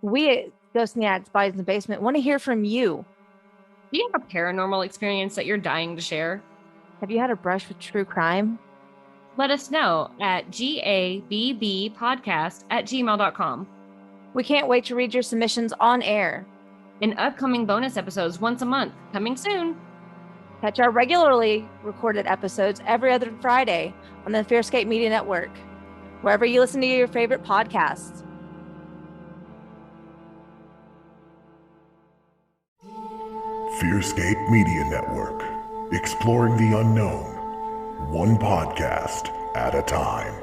We at Ghost in the Attic Spies in the Basement want to hear from you. Do you have a paranormal experience that you're dying to share? Have you had a brush with true crime? Let us know at gabbpodcast@gmail.com. We can't wait to read your submissions on air. In upcoming bonus episodes once a month, coming soon. Catch our regularly recorded episodes every other Friday on the Fearscape Media Network, wherever you listen to your favorite podcasts. Fearscape Media Network, exploring the unknown, one podcast at a time.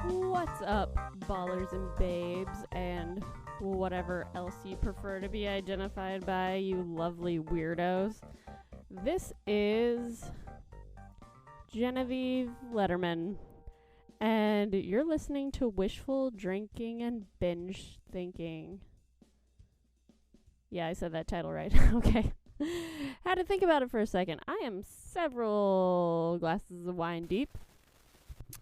What's up, ballers and babes, and whatever else you prefer to be identified by, you lovely weirdos. This is Genevieve Letterman, and you're listening to Wishful Drinking and Binge Thinking. Yeah, I said that title right. Okay. Had to think about it for a second. I am several glasses of wine deep.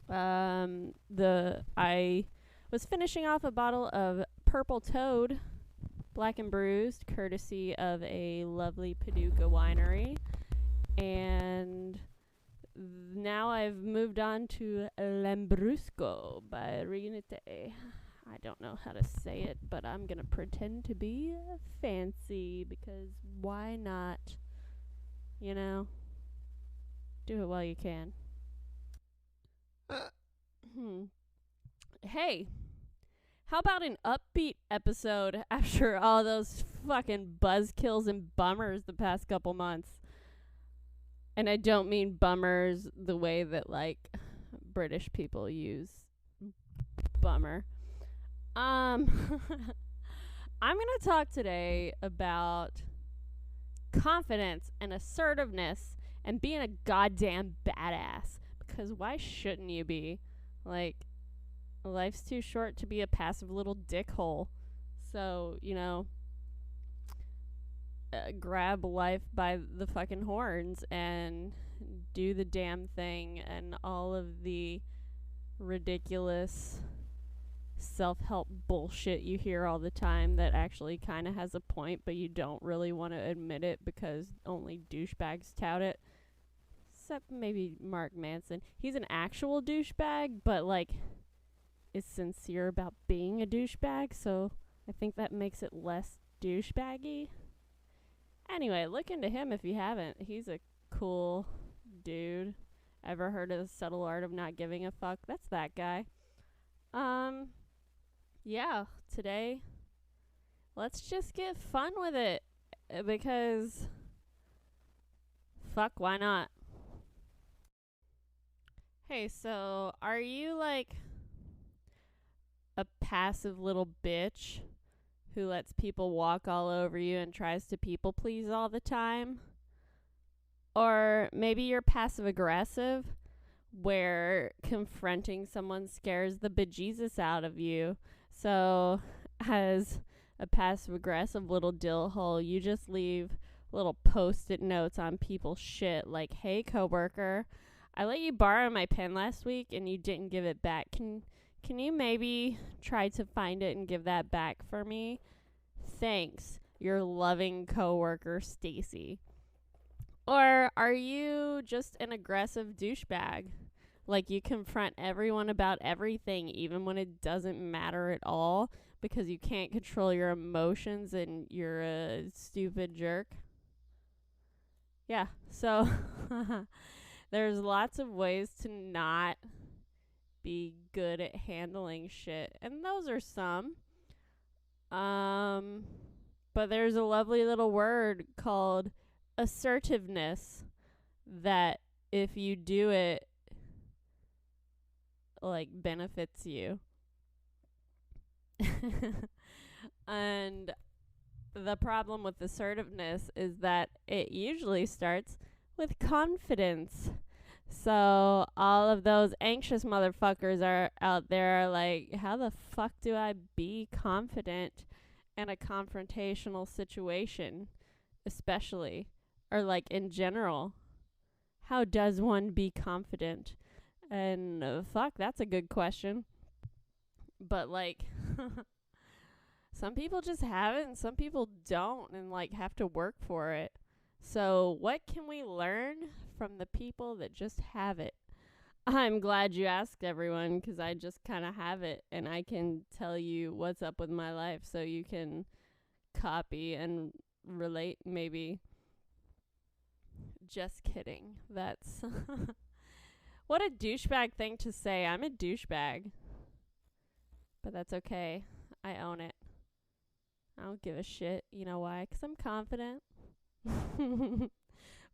I was finishing off a bottle of Purple Toad, Black and Bruised, courtesy of a lovely Paducah winery, and now I've moved on to Lambrusco by Rignite. I don't know how to say it, but I'm gonna pretend to be fancy, because why not? You know, do it while you can. Hey, how about an upbeat episode after all those fucking buzzkills and bummers the past couple months? And I don't mean bummers the way that, like, British people use bummer. I'm gonna talk today about confidence and assertiveness and being a goddamn badass. Because why shouldn't you be? Like, life's too short to be a passive little dickhole. So, you know, grab life by the fucking horns and do the damn thing, and all of the ridiculous self-help bullshit you hear all the time that actually kind of has a point, but you don't really want to admit it because only douchebags tout it. Except maybe Mark Manson. He's an actual douchebag, but, like, is sincere about being a douchebag, so I think that makes it less douchebaggy. Anyway, look into him if you haven't. He's a cool dude. Ever heard of The Subtle Art of Not Giving a Fuck? That's that guy. Yeah, today, let's just get fun with it, because fuck, why not? Hey, so are you like a passive little bitch who lets people walk all over you and tries to people please all the time? Or maybe you're passive aggressive, where confronting someone scares the bejesus out of you. So as a passive aggressive little dill hole, you just leave little post-it notes on people's shit like, "Hey, coworker, I let you borrow my pen last week and you didn't give it back. Can you maybe try to find it and give that back for me? Thanks, your loving coworker, Stacy." Or are you just an aggressive douchebag? Like, you confront everyone about everything, even when it doesn't matter at all, because you can't control your emotions and you're a stupid jerk? Yeah, so there's lots of ways to not be good at handling shit, and those are some. But there's a lovely little word called assertiveness that if you do it, like, benefits you. And the problem with assertiveness is that it usually starts with confidence. So all of those anxious motherfuckers are out there are like, how the fuck do I be confident in a confrontational situation, especially, or like in general? How does one be confident? And fuck, that's a good question. But like, some people just have it and some people don't, and like have to work for it. So what can we learn from the people that just have it? I'm glad you asked, everyone, because I just kind of have it, and I can tell you what's up with my life so you can copy and relate, maybe. Just kidding. That's what a douchebag thing to say. I'm a douchebag. But that's okay. I own it. I don't give a shit. You know why? 'Cause I'm confident.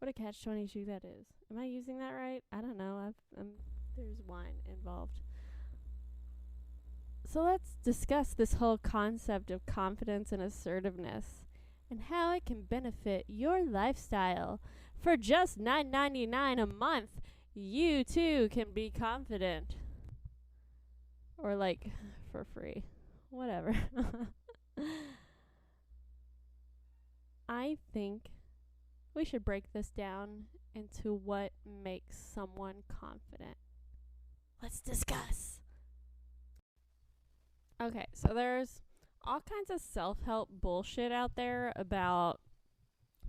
What a catch-22 that is. Am I using that right? I don't know. There's wine involved. So let's discuss this whole concept of confidence and assertiveness and how it can benefit your lifestyle. For just $9.99 a month, you too can be confident. Or like for free. Whatever. I think we should break this down into what makes someone confident. Let's discuss. Okay, so there's all kinds of self-help bullshit out there about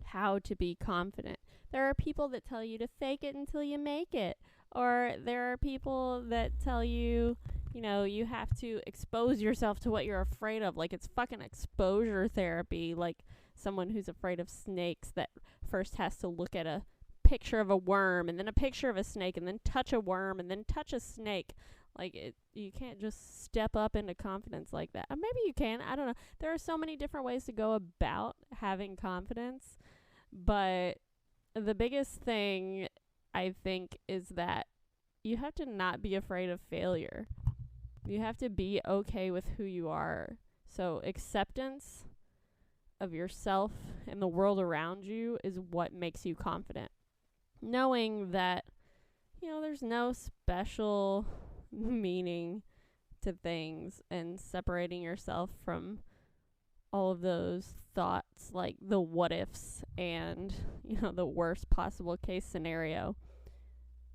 how to be confident. There are people that tell you to fake it until you make it. Or there are people that tell you, you know, you have to expose yourself to what you're afraid of. Like, it's fucking exposure therapy. Like, someone who's afraid of snakes that first has to look at a picture of a worm and then a picture of a snake and then touch a worm and then touch a snake. Like, you can't just step up into confidence like that. Or maybe you can. I don't know. There are so many different ways to go about having confidence. But the biggest thing, I think, is that you have to not be afraid of failure. You have to be okay with who you are. So acceptance of yourself and the world around you is what makes you confident. Knowing that, you know, there's no special meaning to things, and separating yourself from all of those thoughts, like the what ifs and, you know, the worst possible case scenario.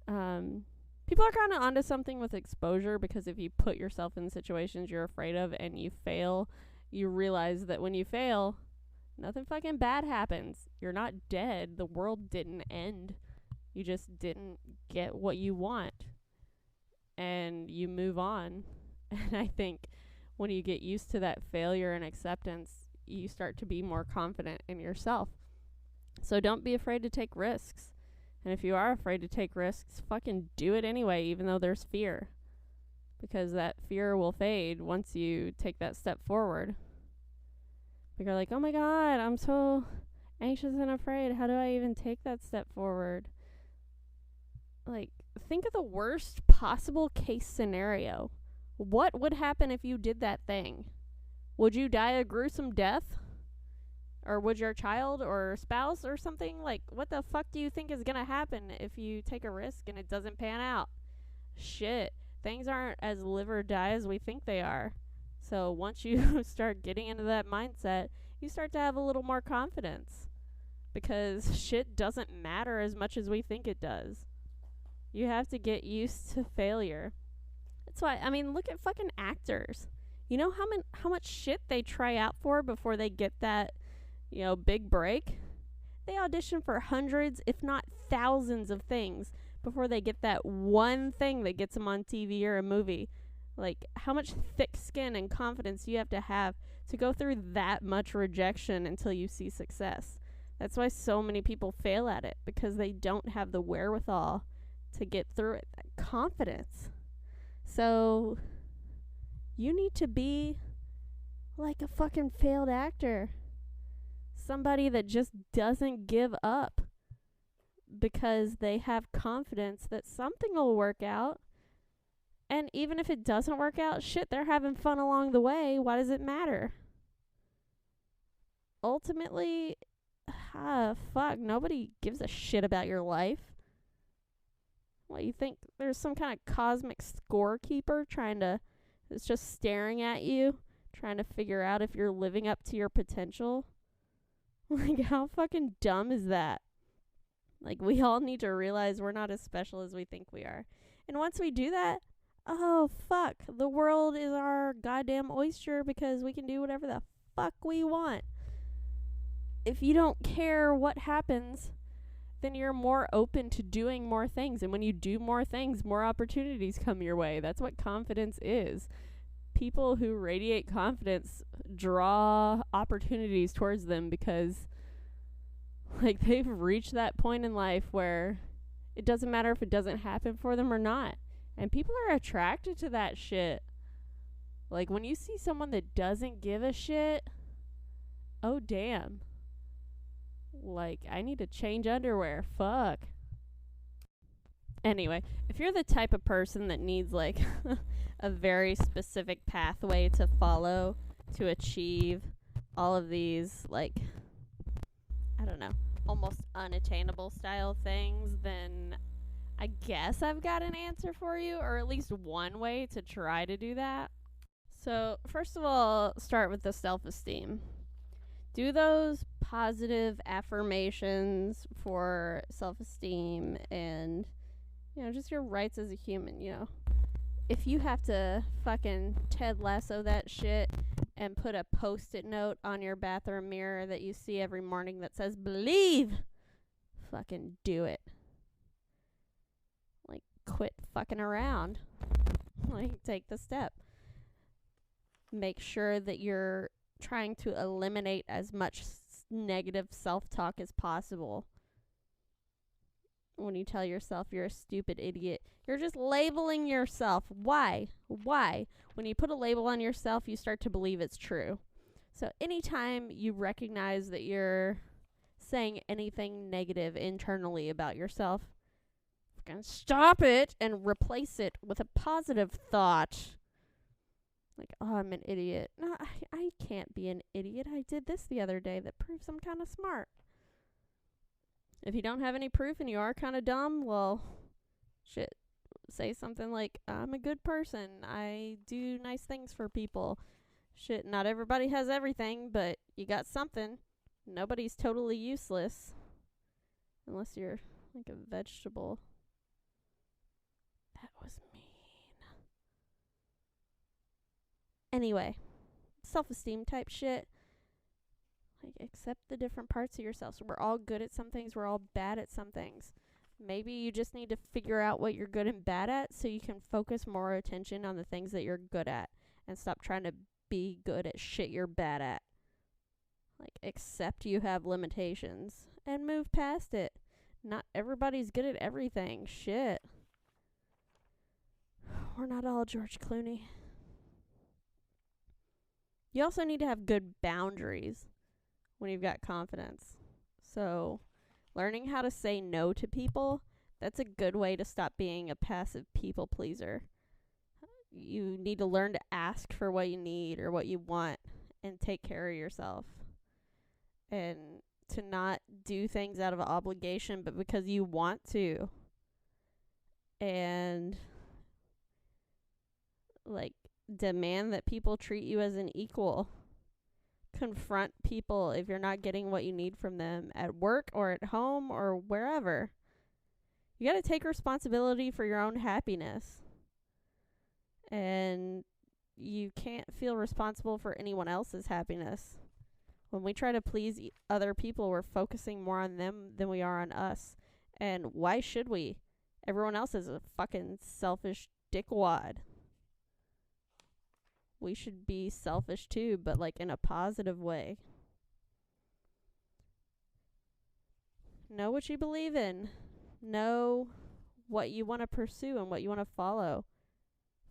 People are kind of onto something with exposure, because if you put yourself in situations you're afraid of and you fail, you realize that when you fail, nothing fucking bad happens. You're not dead. The world didn't end. You just didn't get what you want. And you move on. And I think when you get used to that failure and acceptance, you start to be more confident in yourself. So don't be afraid to take risks. And if you are afraid to take risks, fucking do it anyway, even though there's fear. Because that fear will fade once you take that step forward. You're like, oh my God, I'm so anxious and afraid. How do I even take that step forward? Like, think of the worst possible case scenario. What would happen if you did that thing? Would you die a gruesome death? Or would your child or spouse or something? Like, what the fuck do you think is going to happen if you take a risk and it doesn't pan out? Shit. Things aren't as live or die as we think they are. So once you start getting into that mindset, you start to have a little more confidence. Because shit doesn't matter as much as we think it does. You have to get used to failure. That's why, I mean, look at fucking actors. You know how much shit they try out for before they get that, you know, big break? They audition for hundreds, if not thousands of things before they get that one thing that gets them on TV or a movie. Like, how much thick skin and confidence do you have to go through that much rejection until you see success? That's why so many people fail at it, because they don't have the wherewithal to get through it. That confidence. So you need to be like a fucking failed actor. Somebody that just doesn't give up because they have confidence that something will work out. And even if it doesn't work out, shit, they're having fun along the way. Why does it matter? Ultimately, fuck, nobody gives a shit about your life. What, you think there's some kind of cosmic scorekeeper that's just staring at you, trying to figure out if you're living up to your potential? Like, how fucking dumb is that? Like, we all need to realize we're not as special as we think we are. And once we do that, oh, fuck, the world is our goddamn oyster because we can do whatever the fuck we want. If you don't care what happens, then you're more open to doing more things. And when you do more things, more opportunities come your way. That's what confidence is. People who radiate confidence draw opportunities towards them because, like, they've reached that point in life where it doesn't matter if it doesn't happen for them or not. And people are attracted to that shit. Like, when you see someone that doesn't give a shit, oh, damn. Like, I need to change underwear. Fuck. Anyway, if you're the type of person that needs, like, a very specific pathway to follow to achieve all of these, like, I don't know, almost unattainable style things, then I guess I've got an answer for you, or at least one way to try to do that. So, first of all, start with the self-esteem. Do those positive affirmations for self-esteem and, you know, just your rights as a human, you know. If you have to fucking Ted Lasso that shit and put a post-it note on your bathroom mirror that you see every morning that says, believe, fucking do it. Like, quit fucking around. Like, take the step. Make sure that you're trying to eliminate as much negative self-talk as possible. When you tell yourself you're a stupid idiot, you're just labeling yourself. Why? When you put a label on yourself, you start to believe it's true. So anytime you recognize that you're saying anything negative internally about yourself, fucking stop it and replace it with a positive thought. Like, oh, I'm an idiot. No, I can't be an idiot. I did this the other day that proves I'm kind of smart. If you don't have any proof and you are kind of dumb, well, shit. Say something like, I'm a good person. I do nice things for people. Shit, not everybody has everything, but you got something. Nobody's totally useless. Unless you're like a vegetable. That was mean. Anyway, self-esteem type shit. Like, accept the different parts of yourself. So we're all good at some things. We're all bad at some things. Maybe you just need to figure out what you're good and bad at so you can focus more attention on the things that you're good at and stop trying to be good at shit you're bad at. Like, accept you have limitations and move past it. Not everybody's good at everything. Shit. We're not all George Clooney. You also need to have good boundaries when you've got confidence. So, learning how to say no to people, that's a good way to stop being a passive people pleaser. You need to learn to ask for what you need or what you want and take care of yourself. And to not do things out of obligation, but because you want to. And, like, demand that people treat you as an equal. Confront people if you're not getting what you need from them at work or at home or wherever. You got to take responsibility for your own happiness. And you can't feel responsible for anyone else's happiness. When we try to please other people, we're focusing more on them than we are on us. And why should we? Everyone else is a fucking selfish dickwad. We should be selfish too, but like in a positive way. Know what you believe in. Know what you want to pursue and what you want to follow.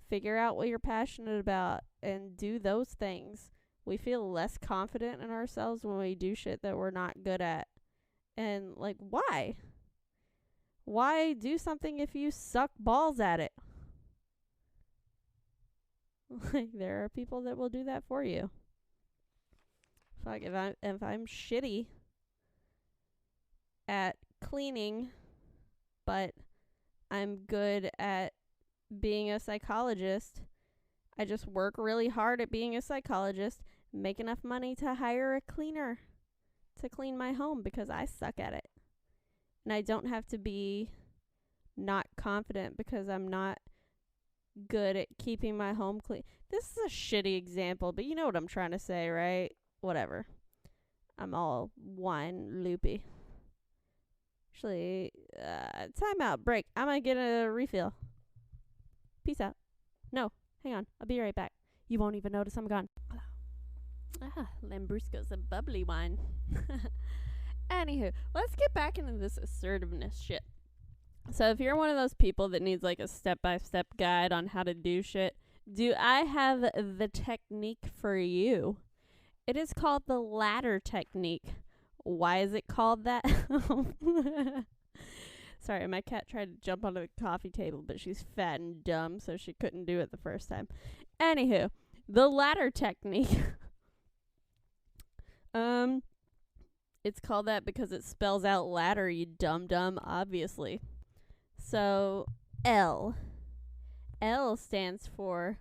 Figure out what you're passionate about and do those things We feel less confident in ourselves when we do shit that we're not good at. And, like, why? Why do something if you suck balls at it? Like, there are people that will do that for you. Fuck, if I'm shitty at cleaning, but I'm good at being a psychologist, I just work really hard at being a psychologist, make enough money to hire a cleaner to clean my home because I suck at it. And I don't have to be not confident because I'm not good at keeping my home clean. This is a shitty example, but you know what I'm trying to say, right? Whatever. I'm all wine loopy. Actually, time out, break. I'm gonna get a refill. Peace out. No, hang on. I'll be right back. You won't even notice I'm gone. Lambrusco's a bubbly wine. Anywho, let's get back into this assertiveness shit. So if you're one of those people that needs like a step-by-step guide on how to do shit, do I have the technique for you? It is called the ladder technique. Why is it called that? Sorry, my cat tried to jump onto the coffee table, but she's fat and dumb, so she couldn't do it the first time. Anywho, the ladder technique. It's called that because it spells out ladder, you dumb, obviously. So, L. L stands for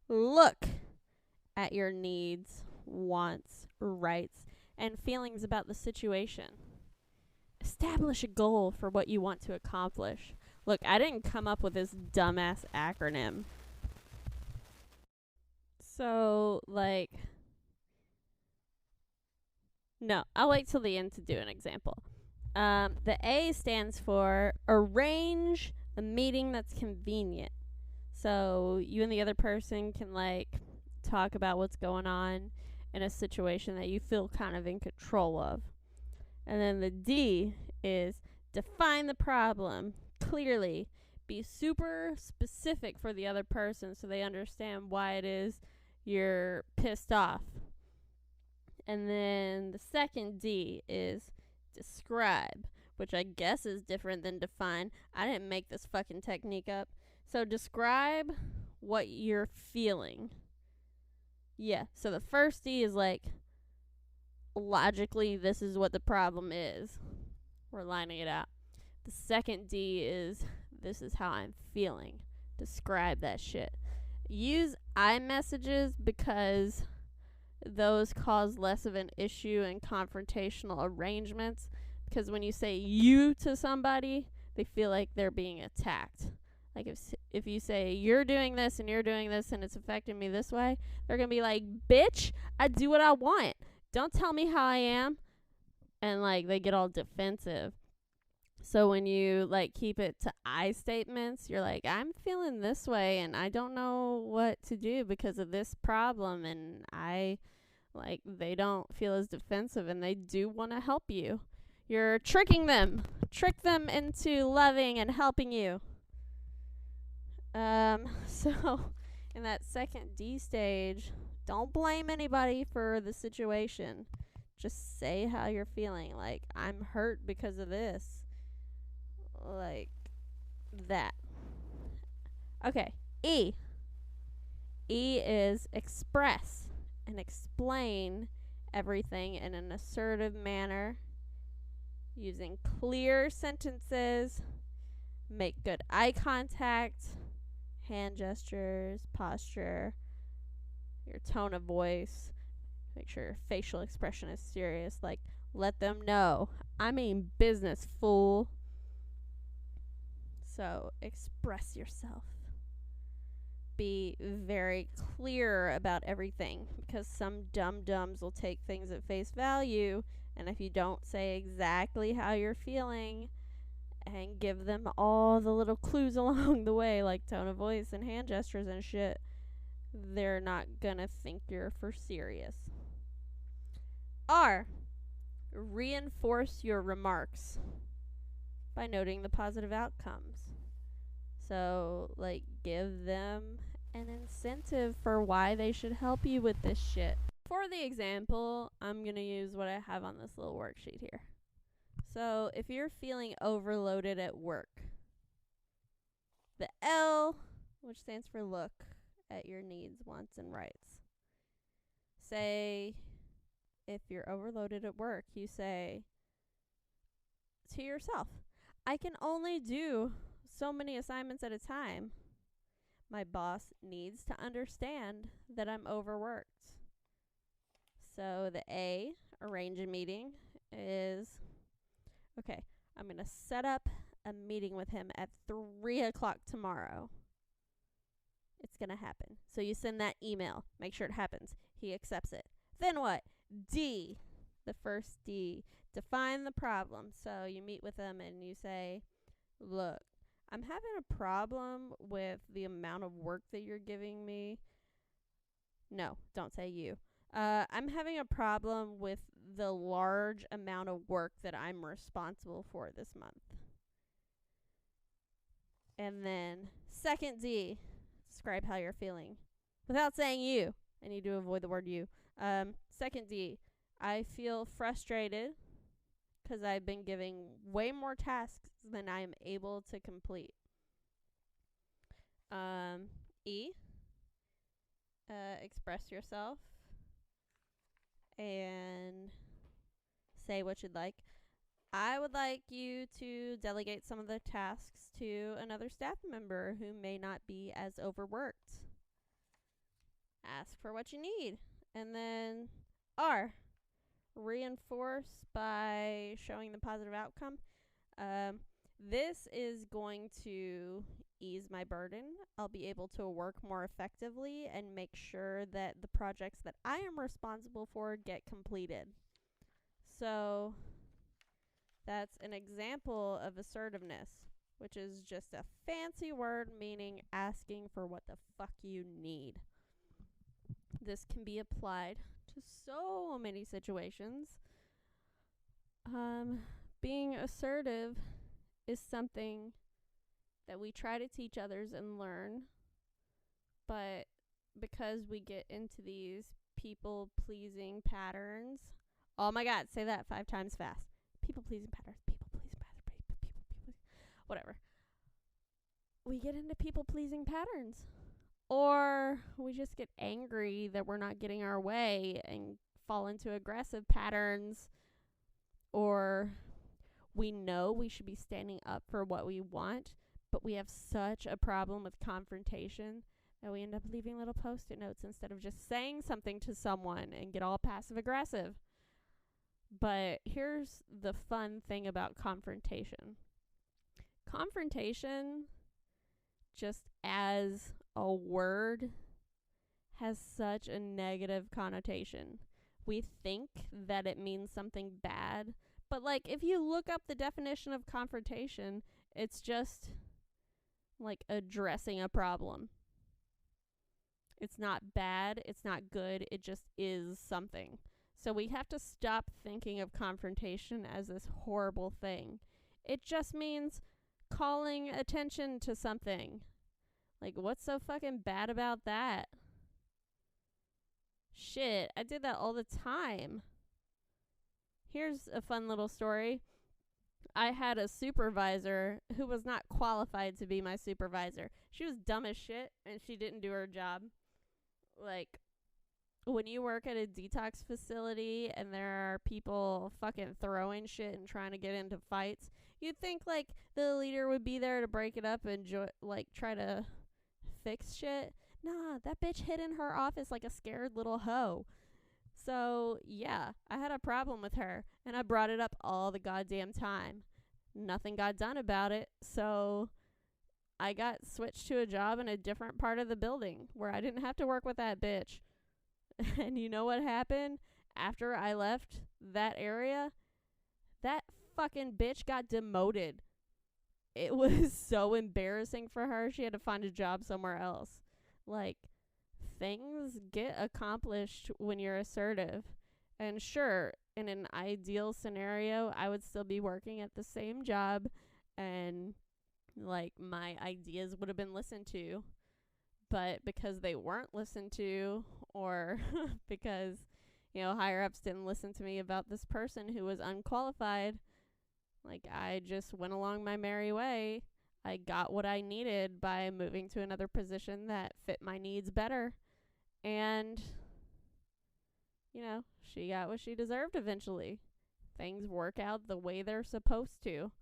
look at your needs, wants, rights, and feelings about the situation. Establish a goal for what you want to accomplish. Look, I didn't come up with this dumbass acronym. So, like... No, I'll wait till the end to do an example. The A stands for arrange a meeting that's convenient. So you and the other person can like talk about what's going on in a situation that you feel kind of in control of. And then the D is define the problem clearly. Be super specific for the other person so they understand why it is you're pissed off. And then the second D is describe, which I guess is different than define. I didn't make this fucking technique up. So describe what you're feeling. Yeah, so the first D is like, logically, this is what the problem is. We're lining it out. The second D is, this is how I'm feeling. Describe that shit. Use iMessages because those cause less of an issue in confrontational arrangements, because when you say you to somebody, they feel like they're being attacked. Like if you say you're doing this and it's affecting me this way, they're going to be like, bitch, I do what I want. Don't tell me how I am. And like they get all defensive. So when you like keep it to I statements, you're like, I'm feeling this way and I don't know what to do because of this problem, and they don't feel as defensive and they do want to help you. You're tricking them. Trick them into loving and helping you. So in that second D stage, don't blame anybody for the situation. Just say how you're feeling. Like, I'm hurt because of this. Like that. Okay, E. E is express and explain everything in an assertive manner, using clear sentences, make good eye contact, hand gestures, posture, your tone of voice, make sure your facial expression is serious, like let them know, I mean business, fool. So express yourself. Be very clear about everything, because some dum-dums will take things at face value, and if you don't say exactly how you're feeling and give them all the little clues along the way, like tone of voice and hand gestures and shit, they're not gonna think you're for serious. R. Reinforce your remarks by noting the positive outcomes. So, like, give them an incentive for why they should help you with this shit. For the example, I'm going to use what I have on this little worksheet here. So if you're feeling overloaded at work, the L, which stands for look at your needs, wants, and rights. Say, if you're overloaded at work, you say to yourself, I can only do so many assignments at a time. My boss needs to understand that I'm overworked. So the A, arrange a meeting, is, okay, I'm going to set up a meeting with him at 3 o'clock tomorrow. It's going to happen. So you send that email. Make sure it happens. He accepts it. Then what? D, the first D, define the problem. So you meet with them and you say, look, I'm having a problem with the amount of work that you're giving me. No, don't say you. I'm having a problem with the large amount of work that I'm responsible for this month. And then second D, describe how you're feeling. Without saying you. I need to avoid the word you. Second D, I feel frustrated because I've been giving way more tasks than I am able to complete. E, express yourself and say what you'd like. I would like you to delegate some of the tasks to another staff member who may not be as overworked. Ask for what you need. And then R, reinforce by showing the positive outcome. This is going to ease my burden. I'll be able to work more effectively and make sure that the projects that I am responsible for get completed. So that's an example of assertiveness, which is just a fancy word meaning asking for what the fuck you need. This can be applied to so many situations. Being assertive is something that we try to teach others and learn, but because we get into these people-pleasing patterns, oh my god, say that 5 times fast. People-pleasing patterns, whatever. We get into people-pleasing patterns. Or we just get angry that we're not getting our way and fall into aggressive patterns. Or we know we should be standing up for what we want, but we have such a problem with confrontation that we end up leaving little post-it notes instead of just saying something to someone and get all passive-aggressive. But here's the fun thing about confrontation. Confrontation, just as a word, has such a negative connotation. We think that it means something bad, but like if you look up the definition of confrontation, it's just like addressing a problem. It's not bad, it's not good, it just is something. So we have to stop thinking of confrontation as this horrible thing. It just means calling attention to something. Like, what's so fucking bad about that? Shit, I did that all the time. Here's a fun little story. I had a supervisor who was not qualified to be my supervisor. She was dumb as shit, and she didn't do her job. Like, when you work at a detox facility and there are people fucking throwing shit and trying to get into fights, you'd think, like, the leader would be there to break it up and, try to fix shit. Nah, that bitch hid in her office like a scared little hoe. So, yeah, I had a problem with her, and I brought it up all the goddamn time. Nothing got done about it, so I got switched to a job in a different part of the building where I didn't have to work with that bitch. And you know what happened? After I left that area, that fucking bitch got demoted. It was so embarrassing for her. She had to find a job somewhere else. Like, things get accomplished when you're assertive. And sure, in an ideal scenario, I would still be working at the same job and, like, my ideas would have been listened to. But because they weren't listened to, or because higher ups didn't listen to me about this person who was unqualified. Like, I just went along my merry way. I got what I needed by moving to another position that fit my needs better. And, she got what she deserved eventually. Things work out the way they're supposed to.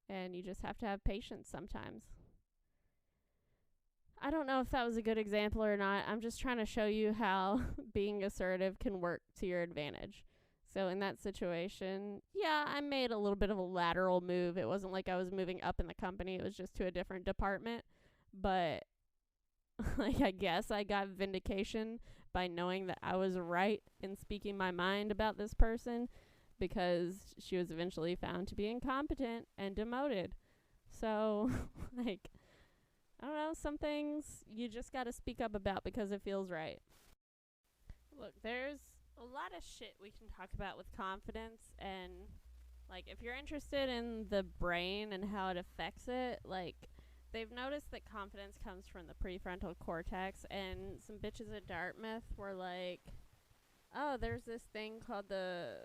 And you just have to have patience sometimes. I don't know if that was a good example or not. I'm just trying to show you how being assertive can work to your advantage. So in that situation, yeah, I made a little bit of a lateral move. It wasn't like I was moving up in the company. It was just to a different department. But I guess I got vindication by knowing that I was right in speaking my mind about this person, because she was eventually found to be incompetent and demoted. So, I don't know, some things you just got to speak up about because it feels right. Look, there's a lot of shit we can talk about with confidence, and, if you're interested in the brain and how it affects it, they've noticed that confidence comes from the prefrontal cortex, and some bitches at Dartmouth were like, oh, there's this thing called the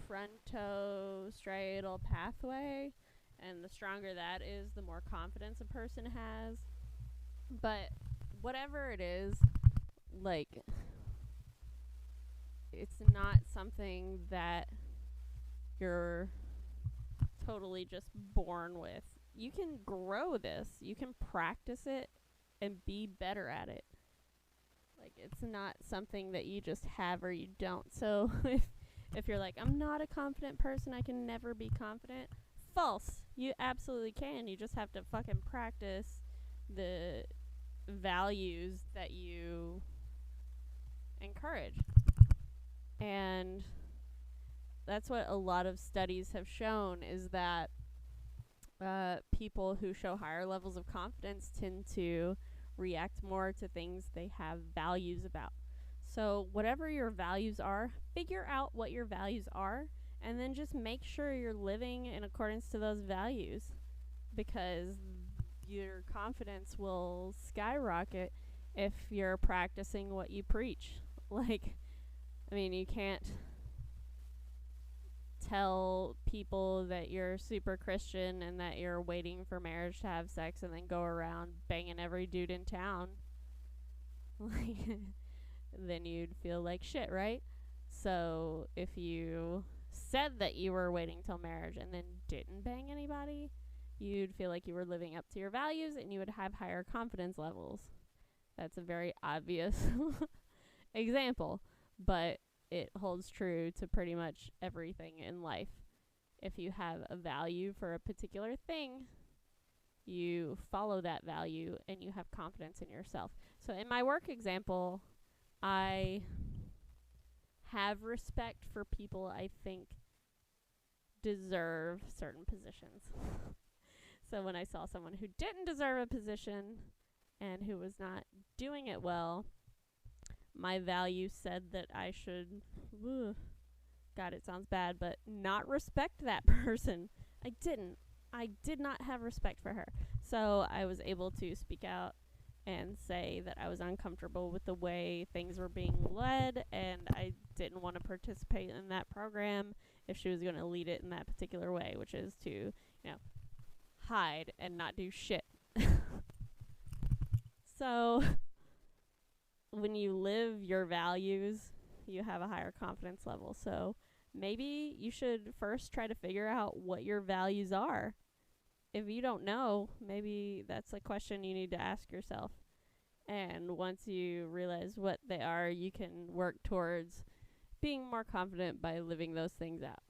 frontostriatal pathway, and the stronger that is, the more confidence a person has. But whatever it is, it's not something that you're totally just born with. You can grow this. You can practice it and be better at it. It's not something that you just have or you don't. So if you're like, I'm not a confident person, I can never be confident. False. You absolutely can. You just have to fucking practice the values that you encourage. And that's what a lot of studies have shown, is that people who show higher levels of confidence tend to react more to things they have values about. So whatever your values are, figure out what your values are, and then just make sure you're living in accordance to those values, because your confidence will skyrocket if you're practicing what you preach. You can't tell people that you're super Christian and that you're waiting for marriage to have sex and then go around banging every dude in town. Then you'd feel like shit, right? So if you said that you were waiting till marriage and then didn't bang anybody, you'd feel like you were living up to your values and you would have higher confidence levels. That's a very obvious example, but it holds true to pretty much everything in life. If you have a value for a particular thing, you follow that value and you have confidence in yourself. So in my work example, I have respect for people I think deserve certain positions. So when I saw someone who didn't deserve a position and who was not doing it well, my value said that I should, God, it sounds bad, but not respect that person. I did not have respect for her. So I was able to speak out and say that I was uncomfortable with the way things were being led, and I didn't want to participate in that program if she was going to lead it in that particular way, which is to, hide and not do shit. So when you live your values, you have a higher confidence level. So maybe you should first try to figure out what your values are. If you don't know, maybe that's a question you need to ask yourself. And once you realize what they are, you can work towards being more confident by living those things out.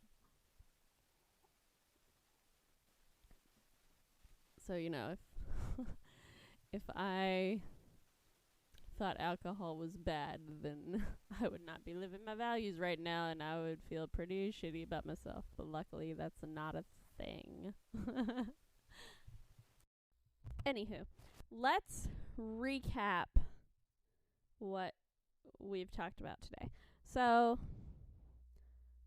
So, if I thought alcohol was bad, then I would not be living my values right now, and I would feel pretty shitty about myself. But luckily, that's not a thing. Anywho, let's recap what we've talked about today. So,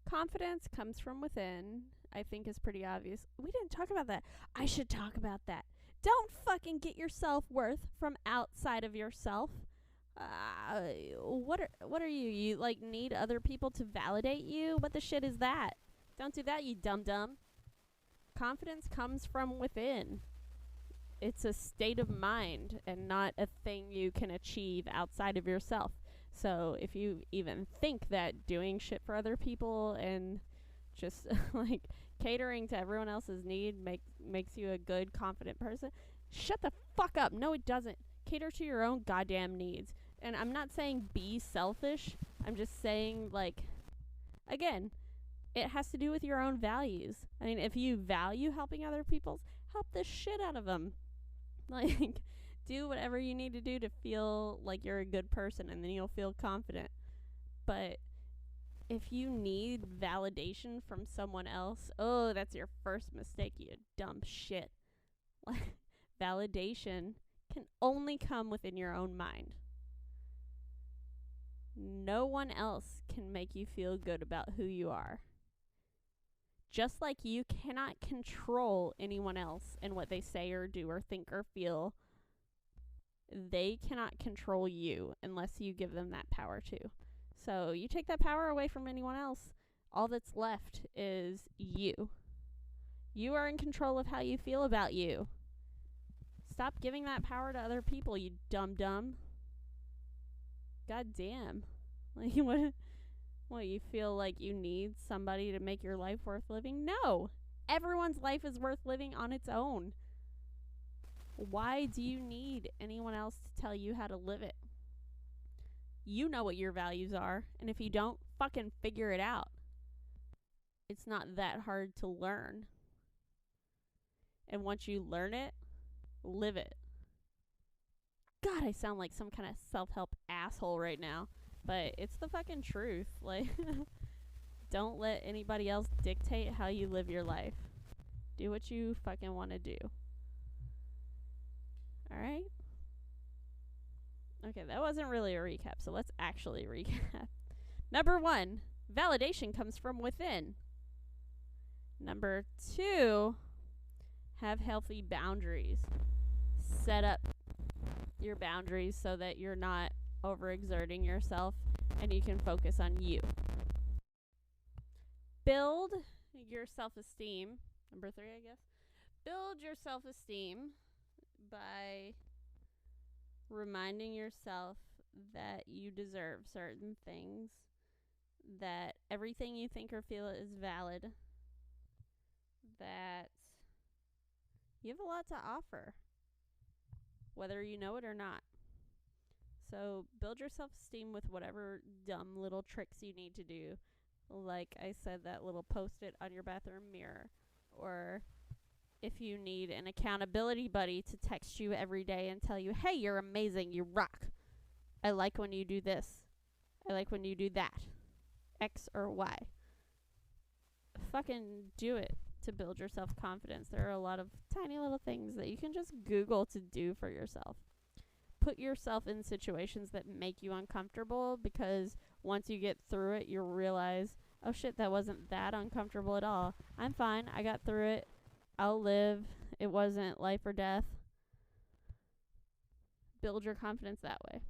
confidence comes from within. I think is pretty obvious. We didn't talk about that. I should talk about that. Don't fucking get your self-worth from outside of yourself. What are you? You like need other people to validate you? What the shit is that? Don't do that, you dumb. Confidence comes from within. It's a state of mind and not a thing you can achieve outside of yourself. So if you even think that doing shit for other people and just like catering to everyone else's need makes you a good, confident person, shut the fuck up. No, it doesn't. Cater to your own goddamn needs. And I'm not saying be selfish. I'm just saying, like, again, it has to do with your own values. I mean, if you value helping other people, help the shit out of them. Like, do whatever you need to do to feel like you're a good person, and then you'll feel confident. But if you need validation from someone else, oh, that's your first mistake, you dumb shit. Like, validation can only come within your own mind. No one else can make you feel good about who you are. Just like you cannot control anyone else and what they say or do or think or feel, they cannot control you unless you give them that power too. So you take that power away from anyone else, all that's left is you. You are in control of how you feel about you. Stop giving that power to other people, you dumb. God damn. Like, what, you feel like you need somebody to make your life worth living? No. Everyone's life is worth living on its own. Why do you need anyone else to tell you how to live it? You know what your values are, and if you don't, fucking figure it out. It's not that hard to learn. And once you learn it, live it. God, I sound like some kind of self-help asshole right now. But it's the fucking truth. Like, don't let anybody else dictate how you live your life. Do what you fucking want to do. Alright? Okay, that wasn't really a recap, so let's actually recap. Number 1, validation comes from within. Number 2, have healthy boundaries. Set up your boundaries so that you're not overexerting yourself and you can focus on you. Build your self-esteem. Number 3, I guess. Build your self-esteem by reminding yourself that you deserve certain things, that everything you think or feel is valid, that you have a lot to offer, whether you know it or not. So build your self-esteem with whatever dumb little tricks you need to do. Like I said, that little post-it on your bathroom mirror. Or if you need an accountability buddy to text you every day and tell you, hey, you're amazing, you rock. I like when you do this. I like when you do that. X or Y. Fucking do it to build your self-confidence. There are a lot of tiny little things that you can just Google to do for yourself. Put yourself in situations that make you uncomfortable, because once you get through it, you'll realize, oh shit, that wasn't that uncomfortable at all. I'm fine. I got through it. I'll live. It wasn't life or death. Build your confidence that way.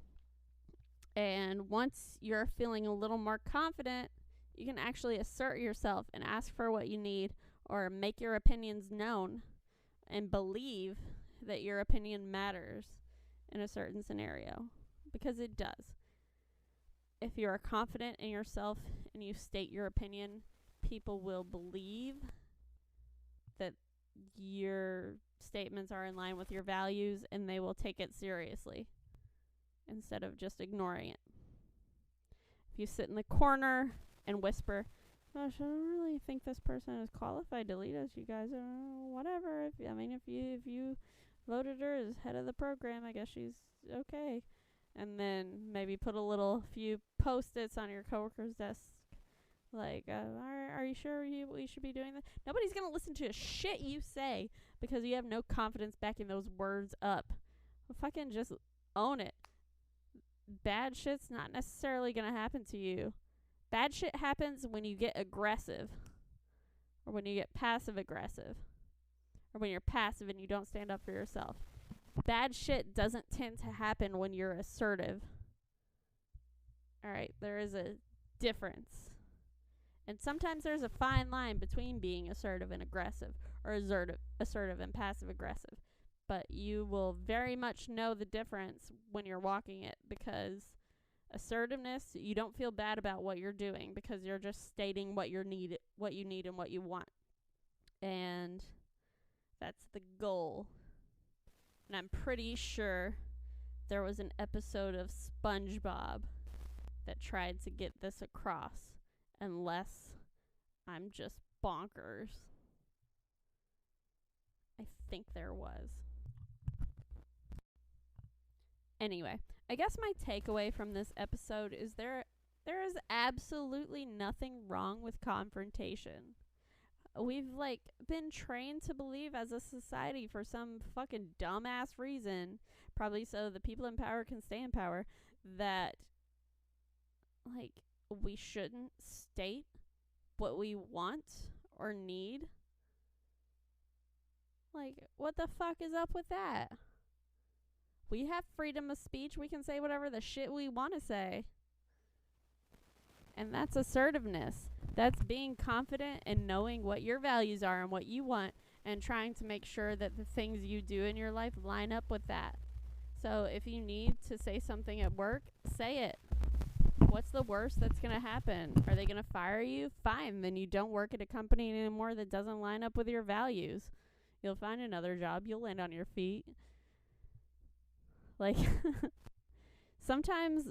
And once you're feeling a little more confident, you can actually assert yourself and ask for what you need, or make your opinions known and believe that your opinion matters in a certain scenario, because it does. If you are confident in yourself and you state your opinion, people will believe that your statements are in line with your values, and they will take it seriously instead of just ignoring it. If you sit in the corner and whisper, gosh, I don't really think this person is qualified to lead us, you guys, whatever. If you voted her as head of the program, I guess she's okay. And then maybe put a few post-its on your coworker's desk, like, are you sure we should be doing that? Nobody's going to listen to a shit you say because you have no confidence backing those words up. Well, fucking just own it. Bad shit's not necessarily going to happen to you. Bad shit happens when you get aggressive, or when you get passive-aggressive, or when you're passive and you don't stand up for yourself. Bad shit doesn't tend to happen when you're assertive. All right, there is a difference. And sometimes there's a fine line between being assertive and aggressive, or assertive and passive aggressive. But you will very much know the difference when you're walking it, because assertiveness, you don't feel bad about what you're doing because you're just stating what you need and what you want. And that's the goal. And I'm pretty sure there was an episode of SpongeBob that tried to get this across, unless I'm just bonkers. I think there was. Anyway, I guess my takeaway from this episode is there is absolutely nothing wrong with confrontation. We've been trained to believe as a society, for some fucking dumbass reason, probably so the people in power can stay in power, that we shouldn't state what we want or need. What the fuck is up with that? We have freedom of speech. We can say whatever the shit we want to say. And that's assertiveness. That's being confident and knowing what your values are and what you want, and trying to make sure that the things you do in your life line up with that. So if you need to say something at work, say it. What's the worst that's going to happen? Are they going to fire you? Fine. Then you don't work at a company anymore that doesn't line up with your values. You'll find another job. You'll land on your feet. Sometimes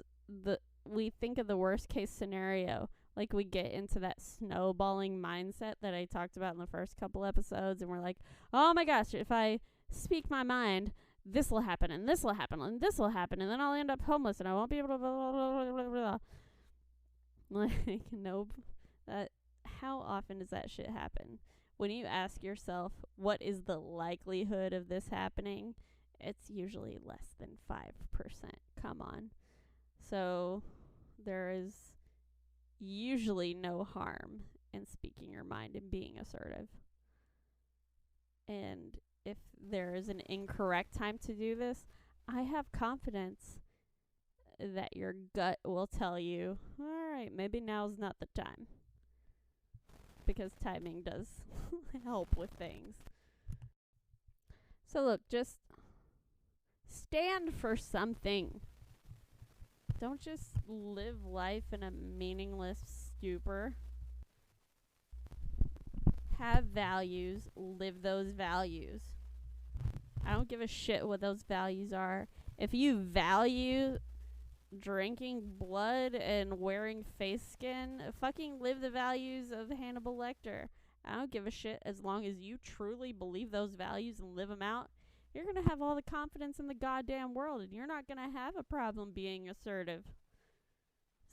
we think of the worst case scenario. We get into that snowballing mindset that I talked about in the first couple episodes, and we're like, oh my gosh, if I speak my mind, this will happen, and this will happen, and this will happen, and then I'll end up homeless, and I won't be able to blah, blah, blah, blah, blah. Nope. How often does that shit happen? When you ask yourself, what is the likelihood of this happening? It's usually less than 5%. Come on. So there is usually no harm in speaking your mind and being assertive. And if there is an incorrect time to do this, I have confidence that your gut will tell you, all right, maybe now's not the time. Because timing does help with things. So look, just stand for something. Don't just live life in a meaningless stupor. Have values. Live those values. I don't give a shit what those values are. If you value drinking blood and wearing face skin, fucking live the values of Hannibal Lecter. I don't give a shit as long as you truly believe those values and live them out. You're going to have all the confidence in the goddamn world, and you're not going to have a problem being assertive.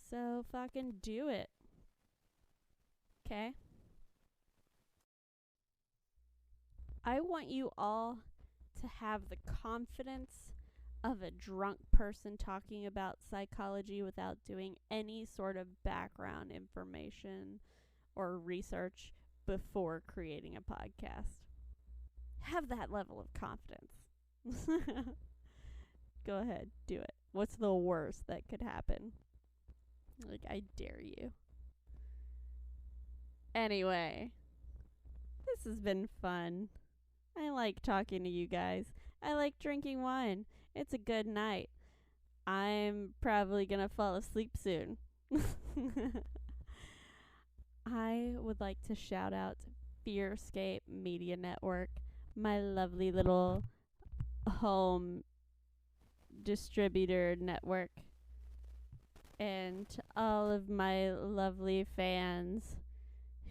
So fucking do it. Okay? I want you all to have the confidence of a drunk person talking about psychology without doing any sort of background information or research before creating a podcast. Have that level of confidence. Go ahead, do it. What's the worst that could happen? I dare you. Anyway, this has been fun. I like talking to you guys. I like drinking wine. It's a good night. I'm probably gonna fall asleep soon. I would like to shout out Fearscape Media Network, my lovely little home distributor network, and to all of my lovely fans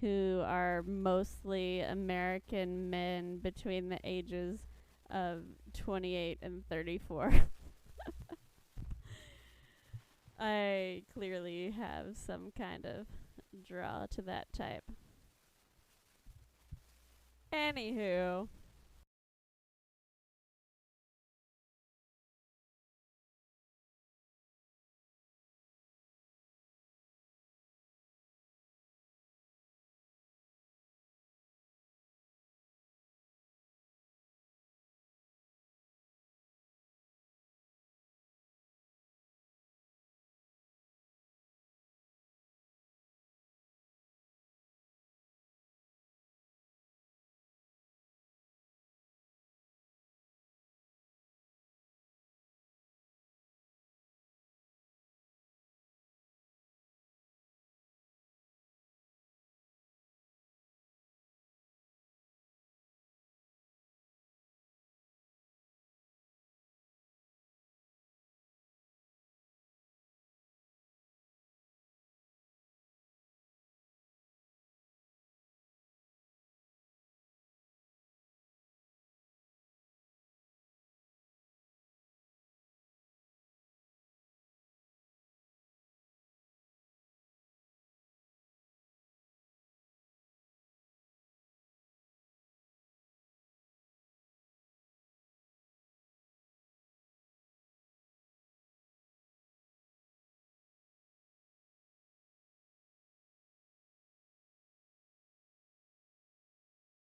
who are mostly American men between the ages of 28 and 34. I clearly have some kind of draw to that type. Anywho,